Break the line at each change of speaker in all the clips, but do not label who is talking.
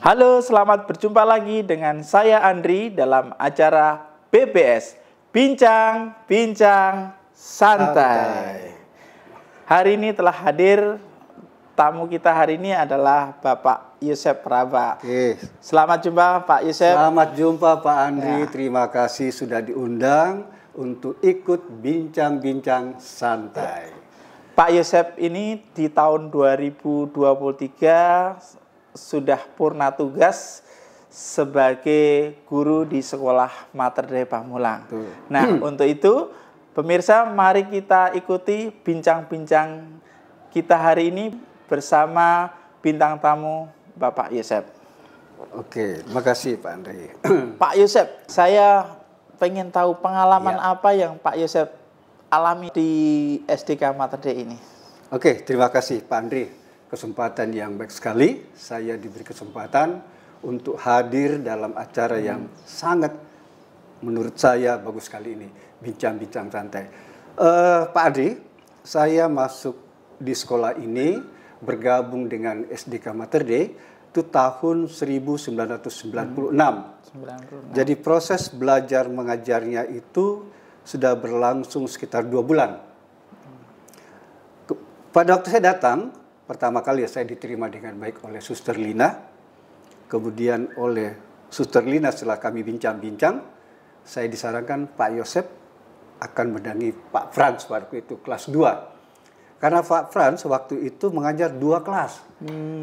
Halo, selamat berjumpa lagi dengan saya Andri dalam acara BBS, Bincang-Bincang Santai. Hari ini telah hadir, tamu kita hari ini adalah Bapak Yosep Praba.
Oke.
Selamat jumpa Pak Yosep.
Selamat jumpa Pak Andri,
Ya.
Terima kasih sudah diundang untuk ikut Bincang-Bincang Santai.
Pak Yosep ini di tahun 2023 sudah purna tugas sebagai guru di Sekolah Mater Dei Pamulang.
Tuh.
Nah, untuk itu pemirsa, mari kita ikuti bincang-bincang kita hari ini bersama bintang tamu Bapak Yosep.
Oke, terima kasih Pak Andri.
Pak Yosep, saya pengen tahu pengalaman apa yang Pak Yosep alami di SDK Mater Dei ini.
Oke, terima kasih Pak Andri. Kesempatan yang baik sekali. Saya diberi kesempatan untuk hadir dalam acara yang sangat menurut saya bagus sekali ini. Bincang-bincang santai. Pak Andri, saya masuk di sekolah ini bergabung dengan SDK Mater Dei itu tahun 1996.
96.
Jadi proses belajar mengajarnya itu sudah berlangsung sekitar 2 bulan. Pada waktu saya datang, pertama kali saya diterima dengan baik oleh Suster Lina. Kemudian oleh Suster Lina setelah kami bincang-bincang, saya disarankan Pak Yosep akan mendampingi Pak Frans waktu itu kelas 2. Karena Pak Frans waktu itu mengajar 2 kelas.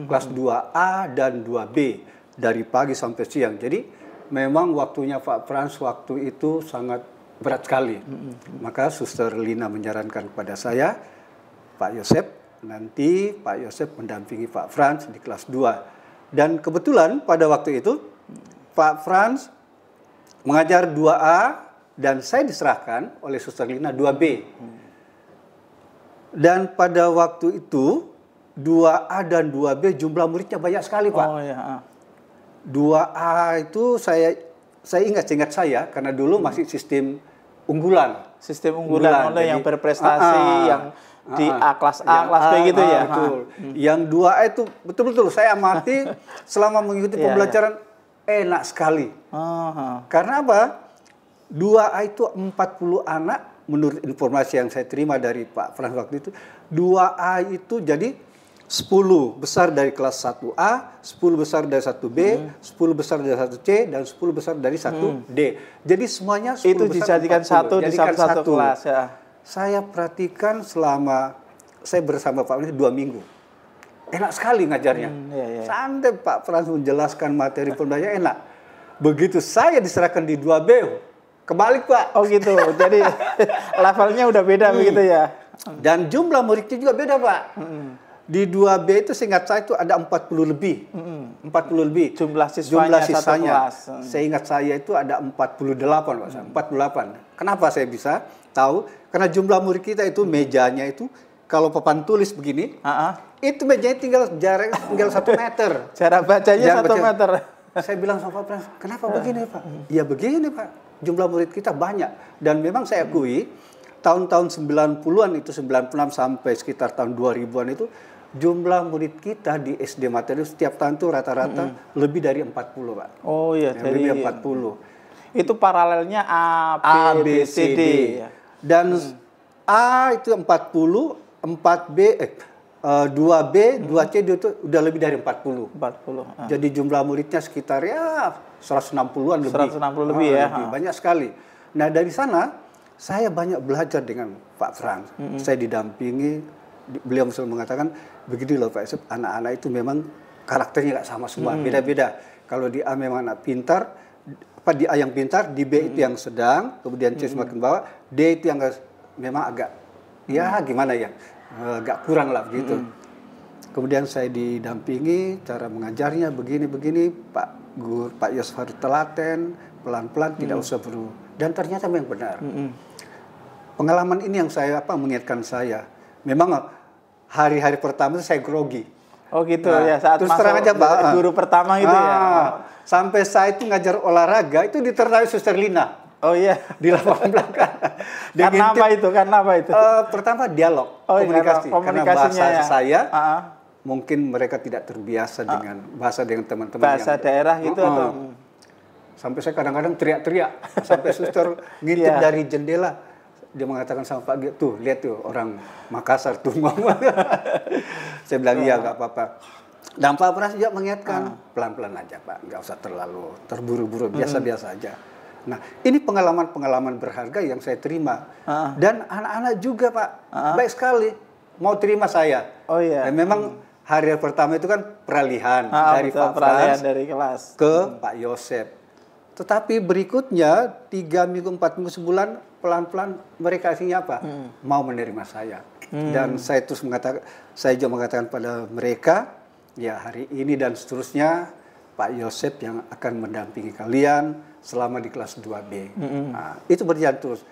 Kelas 2A dan 2B dari pagi sampai siang. Jadi memang waktunya Pak Frans waktu itu sangat berat sekali. Maka Suster Lina menyarankan kepada saya, Pak Yosep, nanti Pak Yosep mendampingi Pak Frans di kelas 2. Dan kebetulan pada waktu itu Pak Frans mengajar 2A dan saya diserahkan oleh Suster Lina 2B. Dan pada waktu itu 2A dan 2B jumlah muridnya banyak sekali, Pak.
Oh ya.
2A itu saya ingat saya karena dulu masih sistem unggulan.
Sistem unggulan oleh yang berprestasi, yang di A kelas B gitu ya.
Betul. Yang 2A itu betul-betul saya amati selama mengikuti pembelajaran enak sekali. Karena apa? 2A itu 40 anak menurut informasi yang saya terima dari Pak Frans waktu itu. 2A itu jadi 10 besar dari kelas 1A, 10 besar dari 1B, 10 besar dari 1C, dan 10 besar dari 1D. Jadi semuanya 10
itu
besar
dijadikan
40.
satu di satu kelas ya.
Saya perhatikan selama saya bersama Pak Frans 2 minggu. Enak sekali ngajarnya. Santai Pak Frans menjelaskan materi pembelajaran enak. Begitu saya diserahkan di 2B, kebalik Pak.
Oh gitu. Jadi levelnya udah beda begitu ya.
Dan jumlah muridnya juga beda Pak. Di 2B itu seingat saya itu ada 40 lebih. 40 lebih.
Jumlah siswanya satu kelas.
Seingat saya itu ada 48 Pak. 48. Kenapa saya bisa tahu? Karena jumlah murid kita itu mejanya itu kalau papan tulis begini, itu mejanya tinggal jarak tinggal 1 meter.
Jarak bacanya 1 meter.
Saya bilang sama Pak Frans, kenapa begini Pak? Ya begini Pak, jumlah murid kita banyak. Dan memang saya akui, tahun-tahun 90-an itu, 96 sampai sekitar tahun 2000-an itu, jumlah murid kita di SD Mater Dei setiap tahun itu rata-rata lebih dari 40 Pak.
Oh iya,
jadi lebih 40.
Itu paralelnya A, B, C, D.
Dan A itu 40, 2B, 2C itu udah lebih dari 40. Jadi jumlah muridnya sekitar ya 160-an lebih.
160 lebih ya.
Lebih, banyak sekali. Nah dari sana saya banyak belajar dengan Pak Frans. Saya didampingi, beliau selalu mengatakan, begini loh Pak Yosep, anak-anak itu memang karakternya nggak sama semua, beda-beda. Kalau di A memang anak pintar, di A yang pintar, di B itu yang sedang, kemudian C semakin bawah, D itu yang memang agak, ya gimana ya, agak kurang lah begitu. Kemudian saya didampingi, cara mengajarnya begini-begini, Pak Yosef harus telaten, pelan-pelan, tidak usah buru. Dan ternyata memang benar. Pengalaman ini yang mengingatkan saya. Memang hari-hari pertama itu saya grogi.
Oh gitu ya, saat
terus
masuk
terang aja,
guru pertama gitu ya.
Sampai saya itu ngajar olahraga itu ditertarik Suster Lina.
Oh iya.
Di lapangan belakang.
Karena apa itu?
Pertama dialog, komunikasi. Karena bahasa saya mungkin mereka tidak terbiasa dengan dengan teman-teman
bahasa daerah gitu atau
sampai saya kadang-kadang teriak-teriak sampai suster ngintip dari jendela, dia mengatakan sama Pak Gio, tuh lihat tuh orang Makassar tuh ngomong. Saya bilang iya nggak apa-apa. Dan Pak Pras juga mengingatkan pelan-pelan aja Pak, nggak usah terlalu terburu-buru, biasa-biasa aja. Nah, ini pengalaman-pengalaman berharga yang saya terima. Dan anak-anak juga Pak, baik sekali mau terima saya.
Oh iya.
Dan memang hari pertama itu kan peralihan dari Pak Frans
dari kelas
ke Pak Yosep. Tetapi berikutnya 3 minggu, 4 minggu, sebulan, pelan-pelan mereka aslinya apa? Mau menerima saya. Dan saya terus juga mengatakan pada mereka, ya hari ini dan seterusnya Pak Yosep yang akan mendampingi kalian selama di kelas 2B. Nah, itu berjalan terus.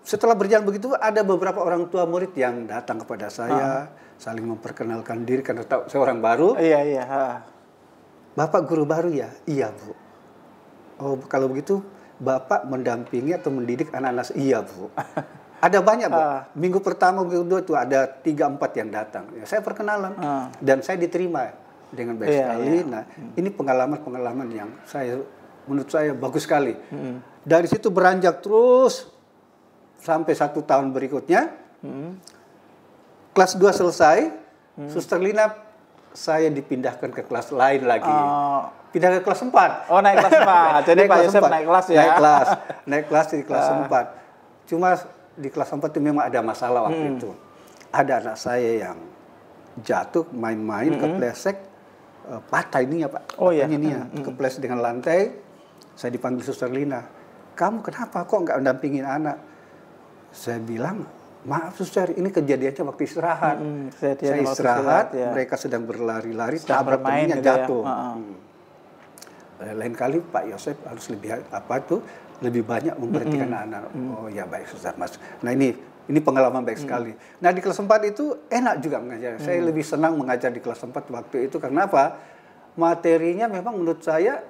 Setelah berjalan begitu, ada beberapa orang tua murid yang datang kepada saya, saling memperkenalkan diri karena tahu saya orang baru.
Iya.
Bapak guru baru ya? Iya Bu. Oh kalau begitu Bapak mendampingi atau mendidik anak-anak? Iya Bu. Ada banyak Bu. Minggu pertama, minggu kedua itu ada 3-4 yang datang. Ya, saya perkenalan dan saya diterima dengan baik sekali. Nah ini pengalaman-pengalaman yang menurut saya bagus sekali. Dari situ beranjak terus sampai 1 tahun berikutnya. Kelas 2 selesai, Suster Lina saya dipindahkan ke kelas lain lagi. Pindah ke kelas 4.
Oh, naik kelas 4. Jadi Pak Yosep naik kelas ya?
Naik kelas di kelas 4. Cuma di kelas 4 itu memang ada masalah waktu itu. Ada anak saya yang jatuh, main-main, kepleset, patah ininya Pak.
Oh iya.
Ininya, kepleset dengan lantai. Saya dipanggil Suster Lina. Kamu kenapa kok nggak mendampingin anak? Saya bilang, maaf Suster, ini kejadiannya waktu istirahat. Saya istirahat, mereka sedang berlari-lari, tabrak temannya gitu jatuh. Lain kali Pak Yosep harus lebih banyak memperhatikan anak-anak. Oh ya baik Suster Mas. Nah ini pengalaman baik sekali. Nah di kelas 4 itu enak juga mengajar. Saya lebih senang mengajar di kelas 4 waktu itu karena apa? Materinya memang menurut saya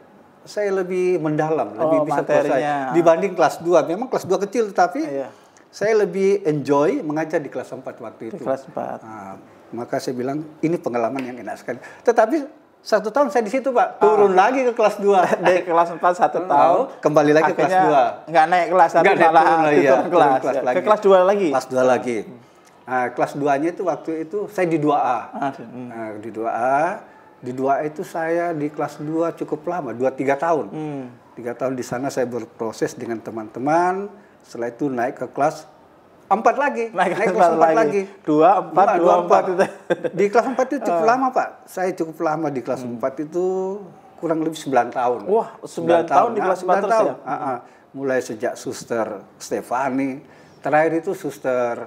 lebih mendalam, lebih bisa kuasai dibanding kelas 2. Memang kelas 2 kecil tapi saya lebih enjoy mengajar di kelas 4 waktu itu.
Di kelas 4.
Nah, maka saya bilang ini pengalaman yang enak sekali. Tetapi 1 tahun saya di situ Pak, turun lagi ke kelas 2.
Dari kelas 4 1 tahun,
kembali lagi ke kelas 2.
Nggak naik kelas 1, malah turun kelas lagi. Ke kelas 2 lagi.
Kelas 2 lagi. Nah, kelas 2-nya itu waktu itu saya di 2A. Nah, di 2A. Di 2A itu saya di kelas 2 cukup lama, 2-3 tahun. 3 tahun di sana saya berproses dengan teman-teman. Setelah itu naik ke kelas 4 lagi. Naik kelas 4 lagi.
2, 4 itu.
Di kelas 4 itu cukup lama Pak. Saya cukup lama di kelas 4 itu kurang lebih 9 tahun.
Wah, 9 tahun di kelas 4 terus ya?
Mulai sejak Suster Stefani. Terakhir itu Suster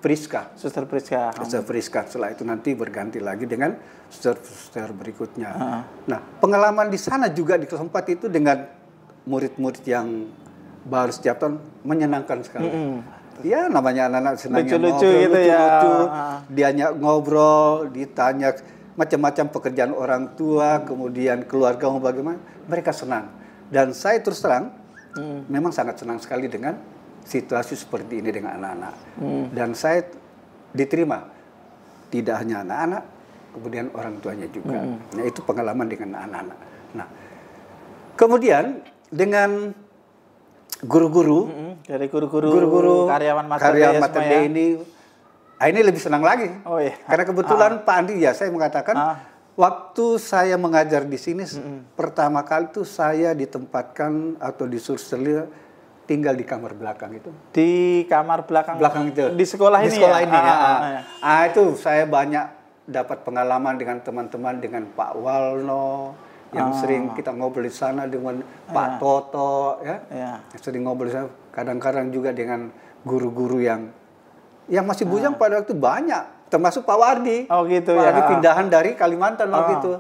Priska.
Suster Priska.
Suster Priska. Setelah itu nanti berganti lagi dengan suster berikutnya. Nah, pengalaman di sana juga di kelas 4 itu dengan murid-murid yang baru setiap tahun menyenangkan sekali. Ya namanya anak-anak senangnya
lucu-lucu
ngobrol,
gitu
lucu-lucu.
ya.
Dianya ngobrol, ditanya macam-macam pekerjaan orang tua, kemudian keluarga mau bagaimana. Mereka senang. Dan saya terus terang, memang sangat senang sekali dengan situasi seperti ini dengan anak-anak. Dan saya diterima. Tidak hanya anak-anak, kemudian orang tuanya juga. Nah itu pengalaman dengan anak-anak. Nah, kemudian dengan guru-guru,
dari guru-guru karyawan Mater Dei
ini lebih senang lagi.
Oh iya.
Karena kebetulan Pak Andi ya saya mengatakan waktu saya mengajar di sini pertama kali itu saya ditempatkan atau disuruh tinggal di kamar belakang itu.
Di kamar belakang
itu.
Di sekolah ini.
Di sekolah ini ya. Itu saya banyak dapat pengalaman dengan teman-teman, dengan Pak Walno yang sering kita ngobrol di sana, dengan Pak Toto ya. Sering ngobrol di sana. Kadang-kadang juga dengan guru-guru yang masih bujang pada waktu banyak, termasuk Pak Wardi.
Oh gitu
Pak
ya.
Wardi pindahan dari Kalimantan waktu itu.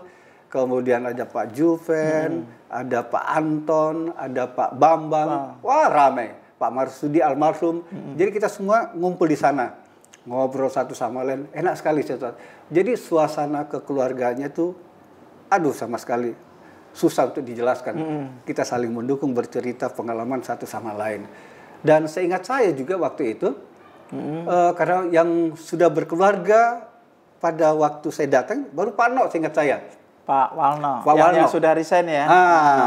Kemudian ada Pak Juven, ada Pak Anton, ada Pak Bambang. Wah ramai. Pak Marsudi almarhum. Jadi kita semua ngumpul di sana. Ngobrol satu sama lain. Enak sekali. Jadi suasana kekeluarganya tuh aduh sama sekali susah untuk dijelaskan. Kita saling mendukung, bercerita pengalaman satu sama lain. Dan seingat saya juga waktu itu, karena yang sudah berkeluarga pada waktu saya datang baru Pak No, seingat saya.
Pak Walno.
Pak Walno.
Yang sudah resign ya.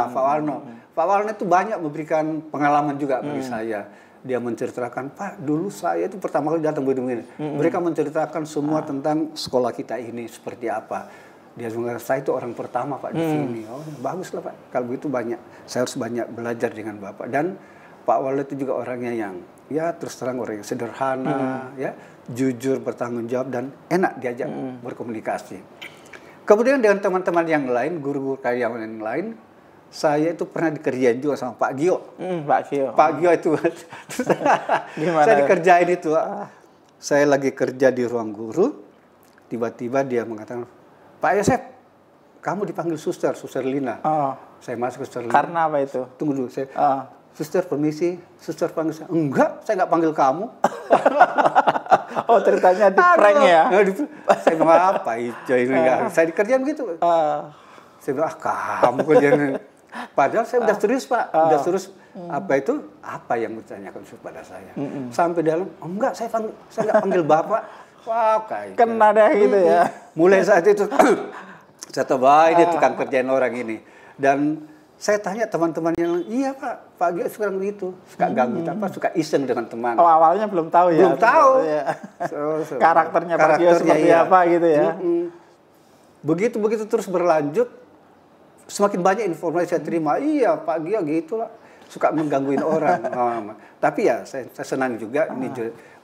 Pak Walno. Pak Walno itu banyak memberikan pengalaman juga bagi saya. Dia menceritakan, Pak, dulu saya itu pertama kali datang begini. Mereka menceritakan semua tentang sekolah kita ini seperti apa. Dia bilang, saya itu orang pertama Pak di sini. Oh, bagus lah Pak. Kalau begitu banyak, saya harus banyak belajar dengan Bapak. Dan Pak Walno itu juga orangnya yang, ya terus terang orang yang sederhana, ya jujur, bertanggung jawab, dan enak diajak berkomunikasi. Kemudian dengan teman-teman yang lain, guru-guru karyawan yang lain, saya itu pernah dikerjain juga sama Pak Gio.
Pak Gio.
Pak Gio itu.
Gimana?
Saya dikerjain itu. Saya lagi kerja di ruang guru, tiba-tiba dia mengatakan, Pak Yosep, kamu dipanggil suster Lina. Saya masuk ke suster Lina.
Karena apa itu?
Tunggu dulu, saya, suster permisi, suster panggil saya. Enggak, saya nggak panggil kamu.
Oh, ceritanya di prank ya?
Saya bilang, apa itu? Saya dikerjain begitu. Saya bilang, kamu kerjaan. Padahal saya udah serius Pak, udah serius. Apa yang bertanyakan pada saya. Sampai dalam, enggak, saya nggak panggil Bapak. Wah, kayak
kena deh gitu ya.
Mulai saat itu, saya tahu, ini tukang kerjaan orang ini. Dan saya tanya teman-teman yang lain, iya Pak Gio sekarang begitu. Suka ganggu, suka iseng dengan teman.
Oh, awalnya belum tahu ya?
Belum tahu.
Ya. Karakternya Pak Gio seperti apa gitu ya?
Begitu terus berlanjut, semakin banyak informasi saya terima. Iya, Pak Gio gitu lah. Suka menggangguin orang. Tapi ya saya senang juga, ini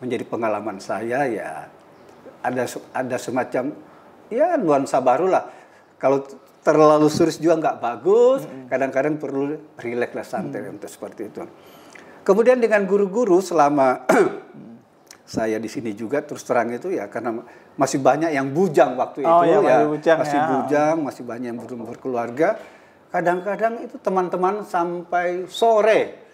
menjadi pengalaman saya ya. Ada semacam ya nuansa baru lah. Kalau terlalu serius juga nggak bagus. Kadang-kadang perlu rileks lah, santai untuk seperti itu. Kemudian dengan guru-guru selama saya di sini juga terus terang itu ya karena masih banyak yang bujang waktu itu masih banyak yang belum berkeluarga. Kadang-kadang itu teman-teman sampai sore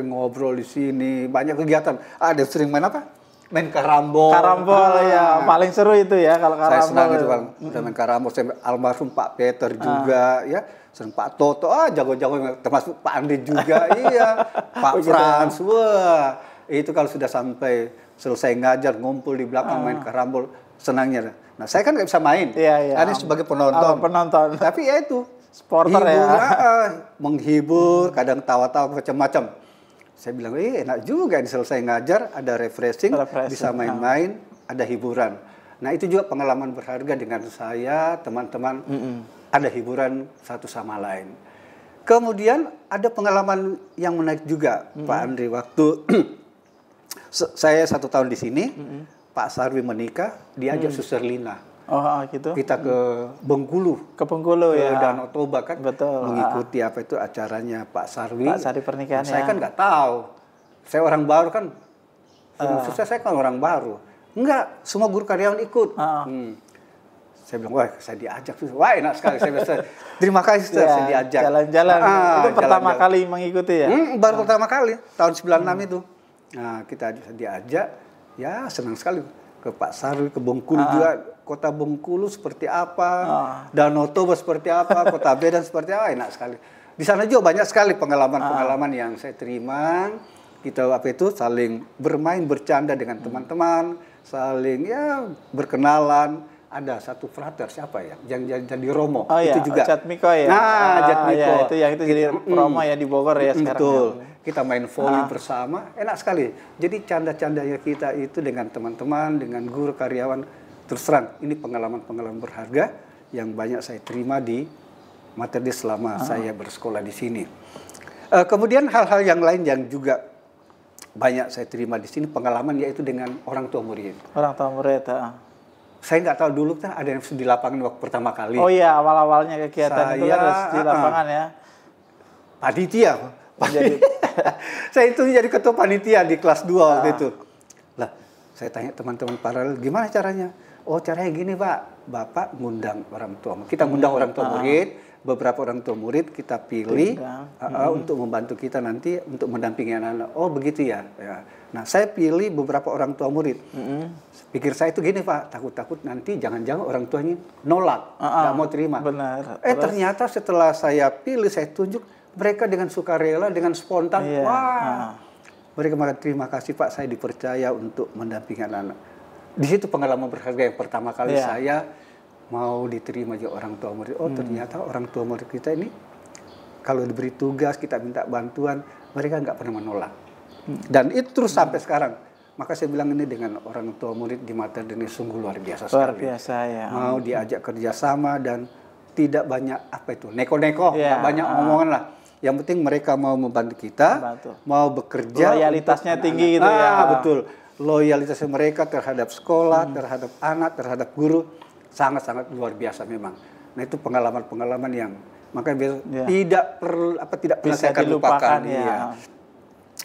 ngobrol di sini, banyak kegiatan. Ada sering main apa? Main karambol.
Karambol ya, paling seru itu ya kalau karambol.
Saya senang itu kalau main karambol. Saya almarhum Pak Peter juga ya, sering Pak Toto, jago-jago, termasuk Pak Andi juga, iya, Pak Frans, wah. Itu kalau sudah sampai selesai ngajar, ngumpul di belakang main karambol, senangnya. Nah, saya kan nggak bisa main, ini sebagai penonton. Tapi ya itu,
supporter ya.
Menghibur, kadang tawa-tawa macam-macam. Saya bilang, enak juga ini selesai ngajar, ada refreshing, bisa main-main, ada hiburan. Nah, itu juga pengalaman berharga dengan saya, teman-teman, ada hiburan satu sama lain. Kemudian ada pengalaman yang menarik juga, Pak Andri, waktu saya 1 tahun di sini, Pak Sarwi menikah, diajak Suster Lina.
Gitu.
Kita ke Bengkulu.
Ke Bengkulu ya.
Danau Toba kan.
Betul.
Mengikuti apa itu acaranya Pak Sarwi.
Pak Sarwi pernikahan
Saya kan nggak tahu. Saya orang baru kan. Saya kan orang baru. Enggak, semua guru karyawan ikut. Saya bilang, wah saya diajak. Wah enak sekali. Terima kasih saya diajak.
Jalan-jalan. Itu pertama kali mengikuti ya?
Baru pertama kali, tahun 96 itu. Nah kita diajak, ya senang sekali. Ke Pak Sarwi, ke Bengkulu juga, kota Bengkulu seperti apa, Danau Toba seperti apa, kota Medan seperti apa, enak sekali. Di sana juga banyak sekali pengalaman-pengalaman yang saya terima. Kita saling bermain, bercanda dengan teman-teman, saling ya berkenalan. Ada satu frater siapa ya, yang jadi Romo, itu juga.
Jatmiko ya.
Jatmiko.
Itu jadi Romo ya di Bogor ya sekarang.
Betul. Kita main volley bersama, enak sekali. Jadi canda-candanya kita itu dengan teman-teman, dengan guru karyawan, terus terang ini pengalaman-pengalaman berharga yang banyak saya terima di materi selama saya bersekolah di sini. Kemudian hal-hal yang lain yang juga banyak saya terima di sini pengalaman yaitu dengan orang tua murid.
Orang tua murid.
Saya nggak tahu dulu kan ada yang di lapangan waktu pertama kali.
Oh iya, awal-awalnya kegiatan itu kan harus di lapangan ya.
Panitia. Saya itu jadi ketua panitia di kelas 2 waktu itu. Lah, saya tanya teman-teman paralel, gimana caranya? Oh, caranya gini, Pak. Bapak ngundang orang tua. Kita ngundang orang tua murid, beberapa orang tua murid kita pilih untuk membantu kita nanti untuk mendampingi anak-anak. Oh, begitu ya. Nah, saya pilih beberapa orang tua murid. Pikir saya itu gini, Pak, takut-takut nanti jangan-jangan orang tuanya nolak, nggak mau terima.
Benar.
Ternyata setelah saya pilih, saya tunjuk, mereka dengan sukarela, dengan spontan, mereka malah terima kasih Pak, saya dipercaya untuk mendampingi anak-anak. Di situ pengalaman berharga yang pertama kali
Iya.
saya mau diterima jadi orang tua murid. Oh ternyata orang tua murid kita ini kalau diberi tugas, kita minta bantuan, mereka nggak pernah menolak. Dan itu terus sampai sekarang. Maka saya bilang ini dengan orang tua murid di Mater Dei ini sungguh luar biasa sekali.
Luar biasa ya.
Mau diajak kerjasama dan tidak banyak apa itu neko-neko,
Iya.
nggak banyak omongan lah. Yang penting mereka mau membantu kita,
Membantu.
mau bekerja.
Loyalitasnya
untuk
tinggi
anak-anak.
gitu ya.
Betul. Loyalitas mereka terhadap sekolah, terhadap anak, terhadap guru sangat-sangat luar biasa memang. Nah itu pengalaman-pengalaman yang makanya
Ya.
tidak pernah
Bisa
saya akan lupakan.
dilupakan ya.
Iya.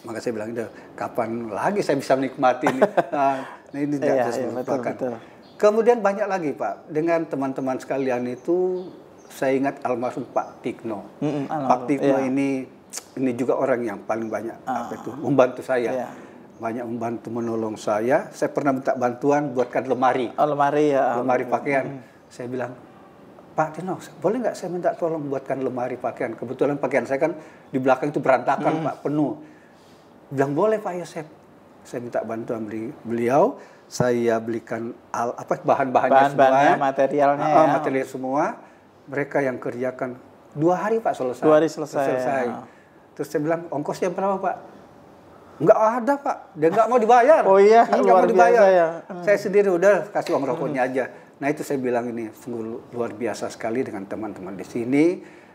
Maka saya bilang, kapan lagi saya bisa menikmati ini? Nah, ini tidak
Iya,
bisa
iya,
melupakan.
betul.
Kemudian banyak lagi Pak, dengan teman-teman sekalian itu saya ingat almarhum Pak Tikno. Pak Tikno
iya.
ini juga orang yang paling banyak membantu saya.
Iya.
Banyak membantu menolong saya. Saya pernah minta bantuan buatkan lemari.
Lemari ya.
Lemari pakaian. Saya bilang, Pak Tino, boleh nggak saya minta tolong buatkan lemari pakaian? Kebetulan pakaian saya kan di belakang itu berantakan Pak, penuh. Bilang boleh Pak Yosep. Saya minta bantuan beliau. Saya belikan bahan-bahannya
Bahan-bahannya,
semua.
materialnya ya.
Material semua. Mereka yang kerjakan 2 hari Pak selesai.
2 hari selesai. Ya.
Terus saya bilang ongkosnya berapa Pak? Nggak ada Pak, dia nggak mau dibayar.
Oh iya,
nggak
luar
mau dibayar.
biasa ya.
Saya sendiri udah kasih uang rokoknya aja. Nah itu saya bilang ini sungguh luar biasa sekali dengan teman-teman di sini.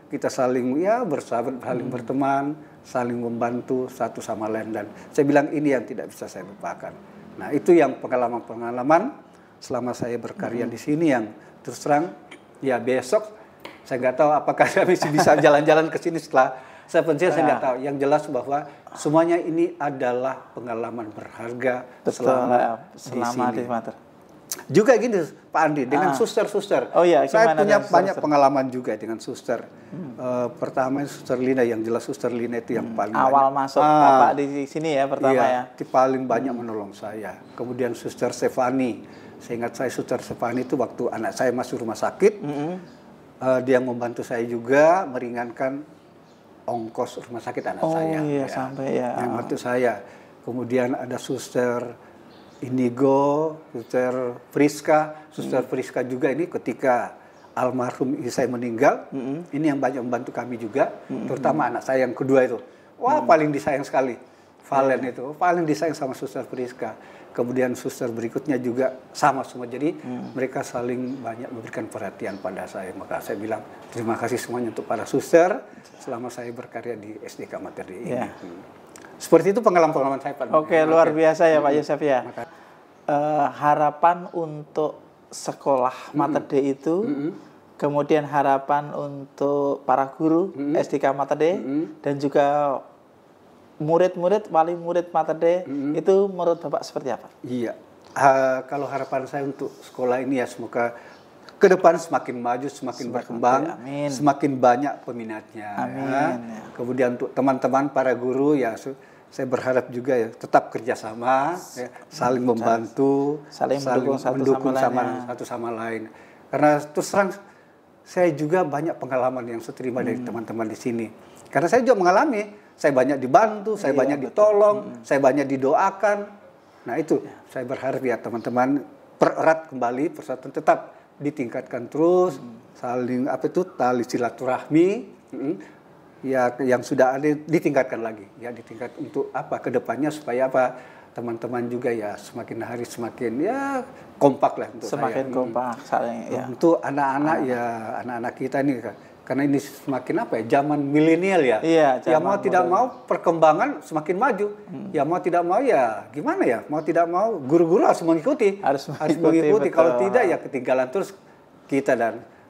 Kita saling bersahabat, saling berteman, saling membantu satu sama lain. Dan saya bilang ini yang tidak bisa saya lupakan. Nah itu yang pengalaman-pengalaman selama saya berkarya di sini yang terus terang ya besok saya nggak tahu apakah saya masih bisa jalan-jalan ke sini setelah saya pensiun, saya nggak tahu. Yang jelas bahwa semuanya ini adalah pengalaman berharga
selama di Mater.
Juga gini Pak Andi, dengan suster-suster.
Oh iya,
saya punya
suster?
banyak pengalaman juga dengan suster. Pertama Suster Lina, yang jelas Suster Lina itu yang paling
awal
banyak.
masuk Bapak di sini ya pertama
Iya,
ya.
itu paling banyak menolong saya. Kemudian Suster Stefani. Saya ingat saya Suster Stefani itu waktu anak saya masuk rumah sakit. Dia membantu saya juga meringankan ongkos rumah sakit anak saya.
Iya, sampai ya.
Yang bantu saya. Kemudian ada Suster Inigo, Suster Friska. Suster Friska juga ini ketika almarhum istri saya meninggal, ini yang banyak membantu kami juga, terutama anak saya yang kedua itu. Wah, paling disayang sekali. Valen itu, paling disayang sama Suster Friska. Kemudian suster berikutnya juga sama semua. Jadi mereka saling banyak memberikan perhatian pada saya. Maka saya bilang terima kasih semuanya untuk para suster selama saya berkarya di SDK Mater Dei ini. Seperti itu pengalaman-pengalaman saya Pak.
Oke, luar biasa ya Pak Yosef ya. Harapan untuk sekolah Mater Dei itu, kemudian harapan untuk para guru SDK Mater Dei, dan juga murid-murid, wali murid Mater Dei, itu menurut Bapak seperti apa?
Iya, kalau harapan saya untuk sekolah ini ya semoga ke depan semakin maju, semakin berkembang, semakin banyak peminatnya.
Amin.
Ya. Kemudian untuk teman-teman para guru ya saya berharap juga ya tetap kerjasama, ya, saling membantu,
saling mendukung
satu sama lain. Karena terus terang saya juga banyak pengalaman yang saya terima dari teman-teman di sini. Karena saya juga mengalami, saya banyak dibantu, saya banyak ditolong, saya banyak didoakan. Nah itu saya berharap ya teman-teman pererat kembali persatuan, tetap ditingkatkan terus, saling tali silaturahmi. Ya yang sudah ada ditingkatkan lagi, ya ditingkat untuk kedepannya supaya teman-teman juga ya semakin hari semakin ya kompak lah untuk
semakin
saya.
kompak saling ya.
Untuk anak-anak kita ini karena ini semakin zaman milenial ya.
Iya,
ya mau tidak mau perkembangan semakin maju. Ya mau tidak mau ya gimana ya, mau tidak mau guru-guru harus mengikuti.
Harus mengikuti.
Kalau tidak ya ketinggalan terus kita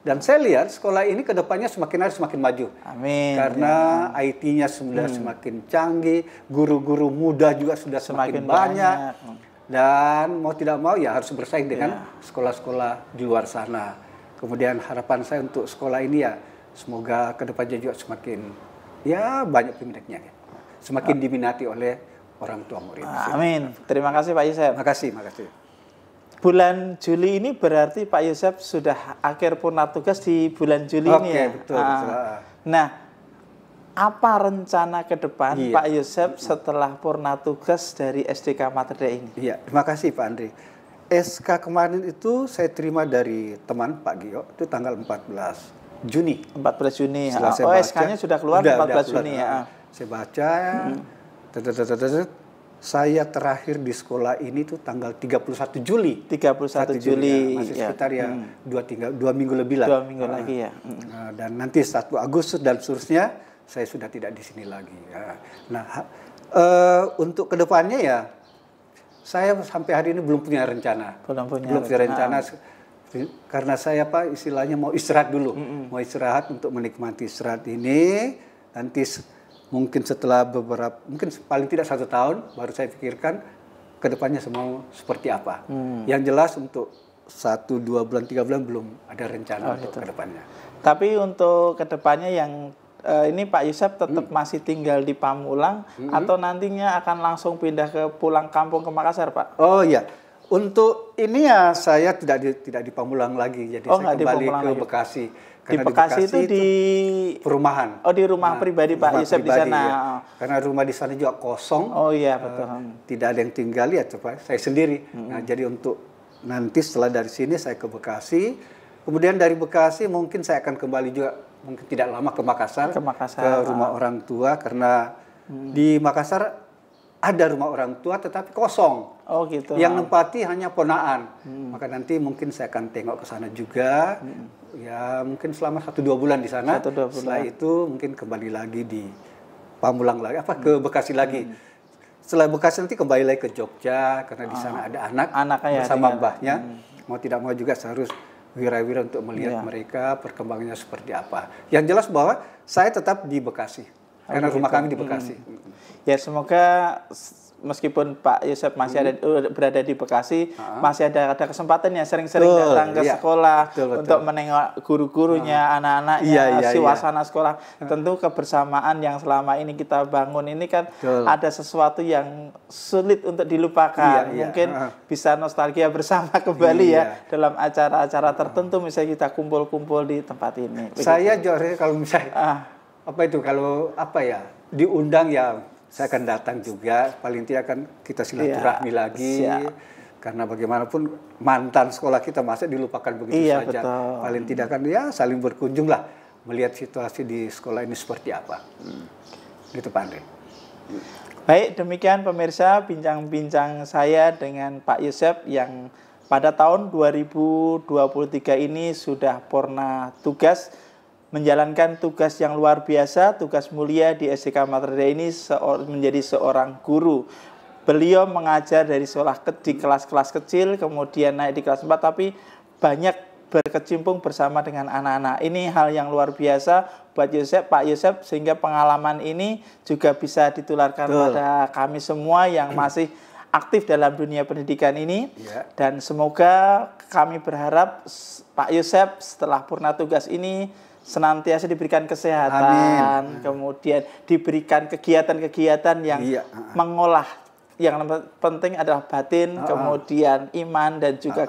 dan saya lihat sekolah ini kedepannya semakin hari semakin maju.
Amin.
Karena IT-nya sudah semakin canggih, guru-guru muda juga sudah semakin banyak. Dan mau tidak mau ya harus bersaing dengan sekolah-sekolah di luar sana. Kemudian harapan saya untuk sekolah ini ya semoga kedepannya juga semakin banyak peminatnya. Semakin diminati oleh orang tua murid.
Amin. Terima kasih Pak Yosef.
Makasih.
Bulan Juli ini berarti Pak Yosef sudah akhir purna tugas di bulan Juli ini ya?
Betul.
Nah, apa rencana ke depan Pak Yosef setelah purna tugas dari SDK Mater Dei ini?
Iya, terima kasih Pak Andri. SK kemarin itu saya terima dari teman Pak Gio, itu tanggal 14 Juni.
14 Juni.
Setelah
Oh, SK-nya sudah keluar 14 Juni ya.
Saya baca, saya terakhir di sekolah ini tuh tanggal 31 Juli.
31 Juli.
Ya, masih sekitar ya 2 minggu lebih lah.
2 minggu lagi ya.
Dan nanti 1 Agustus dan seterusnya saya sudah tidak di sini lagi. Ya. Nah, untuk kedepannya ya saya sampai hari ini belum punya rencana. Belum punya rencana. Karena saya istilahnya mau istirahat dulu. Mau istirahat untuk menikmati istirahat ini. Nanti mungkin setelah mungkin paling tidak 1 tahun baru saya pikirkan kedepannya semua seperti apa. Yang jelas untuk 1, 2 bulan, 3 bulan belum ada rencana untuk kedepannya.
Tapi untuk kedepannya yang ini Pak Yosep tetap masih tinggal di Pamulang atau nantinya akan langsung pindah ke pulang kampung ke Makassar, Pak?
Oh iya. Untuk ini ya saya tidak di Pamulang lagi, jadi saya kembali ke Bekasi.
Karena di Bekasi itu di
perumahan.
Oh, di rumah pribadi Pak Yosep di sana.
Ya. Karena rumah di sana juga kosong.
Oh iya, betul.
Tidak ada yang tinggal ya, coba saya sendiri. Nah, jadi untuk nanti setelah dari sini saya ke Bekasi. Kemudian dari Bekasi mungkin saya akan kembali juga mungkin tidak lama ke Makassar. Ke rumah orang tua karena di Makassar ada rumah orang tua tetapi kosong.
Oh gitu.
Yang nempati hanya ponaan. Maka nanti mungkin saya akan tengok ke sana juga. Ya mungkin selama 1-2 bulan di sana. 1-2 bulan. Setelah itu mungkin kembali lagi di Pamulang lagi, ke Bekasi lagi. Setelah Bekasi nanti kembali lagi ke Jogja karena di sana ada anak bersama mbahnya. Mau tidak mau juga saya harus wira-wira untuk melihat mereka perkembangannya seperti apa. Yang jelas bahwa saya tetap di Bekasi. Karena rumah kami di Bekasi.
Ya semoga meskipun Pak Yosep masih berada di Bekasi, masih ada kesempatan ya sering-sering datang ke sekolah untuk menengok guru-gurunya, anak-anaknya, suasana sekolah. Tentu kebersamaan yang selama ini kita bangun ini kan ada sesuatu yang sulit untuk dilupakan. Mungkin bisa nostalgia bersama kembali ya dalam acara-acara tertentu, misalnya kita kumpul-kumpul di tempat ini.
Saya Jore kalau misalnya kalau diundang ya saya akan datang juga, paling tidak kan kita silaturahmi lagi. Karena bagaimanapun mantan sekolah kita masa dilupakan begitu saja. Betul. Paling tidak kan ya saling berkunjung lah, melihat situasi di sekolah ini seperti apa. Gitu Pak Andre.
Baik, demikian pemirsa bincang-bincang saya dengan Pak Yosep yang pada tahun 2023 ini sudah purna tugas, menjalankan tugas yang luar biasa, tugas mulia di SDK Mater Dei ini menjadi seorang guru. Beliau mengajar dari di kelas-kelas kecil, kemudian naik di kelas 4, tapi banyak berkecimpung bersama dengan anak-anak. Ini hal yang luar biasa buat Pak Yosep, sehingga pengalaman ini juga bisa ditularkan pada kami semua yang masih aktif dalam dunia pendidikan ini. Dan semoga kami berharap Pak Yosep setelah purna tugas ini senantiasa diberikan kesehatan, kemudian diberikan kegiatan-kegiatan yang mengolah, yang penting adalah batin, kemudian iman dan juga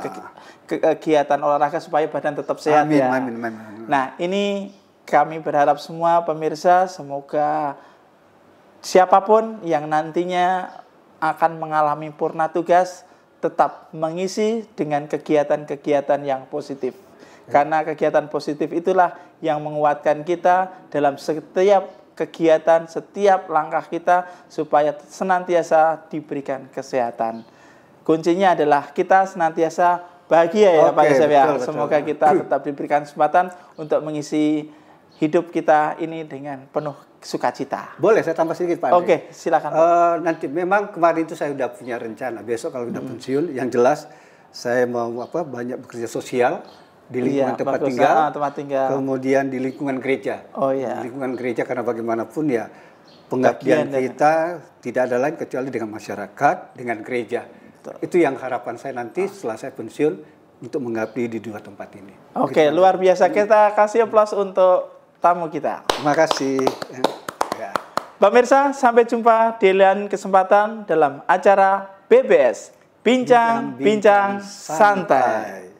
kegiatan olahraga supaya badan tetap sehat. Nah, ini kami berharap semua pemirsa, semoga siapapun yang nantinya akan mengalami purna tugas tetap mengisi dengan kegiatan-kegiatan yang positif. Karena kegiatan positif itulah yang menguatkan kita dalam setiap kegiatan, setiap langkah kita supaya senantiasa diberikan kesehatan. Kuncinya adalah kita senantiasa bahagia ya Pak Yosep ya. Semoga kita tetap diberikan kesempatan untuk mengisi hidup kita ini dengan penuh sukacita.
Boleh saya tambah sedikit Pak?
Oke, silakan.
Nanti memang kemarin itu saya sudah punya rencana. Besok kalau sudah pensiun, yang jelas saya mau banyak bekerja sosial di lingkungan tempat tinggal, kemudian di lingkungan gereja. Di lingkungan gereja karena bagaimanapun ya pengabdian kita tidak ada lain kecuali dengan masyarakat, dengan gereja. Itu yang harapan saya nanti setelah saya pensiun untuk mengabdi di 2 tempat ini.
Oke, luar biasa. Kita kasih aplaus untuk tamu kita.
Terima kasih.
Pemirsa, sampai jumpa di lain kesempatan dalam acara BBS Bincang-Bincang Santai.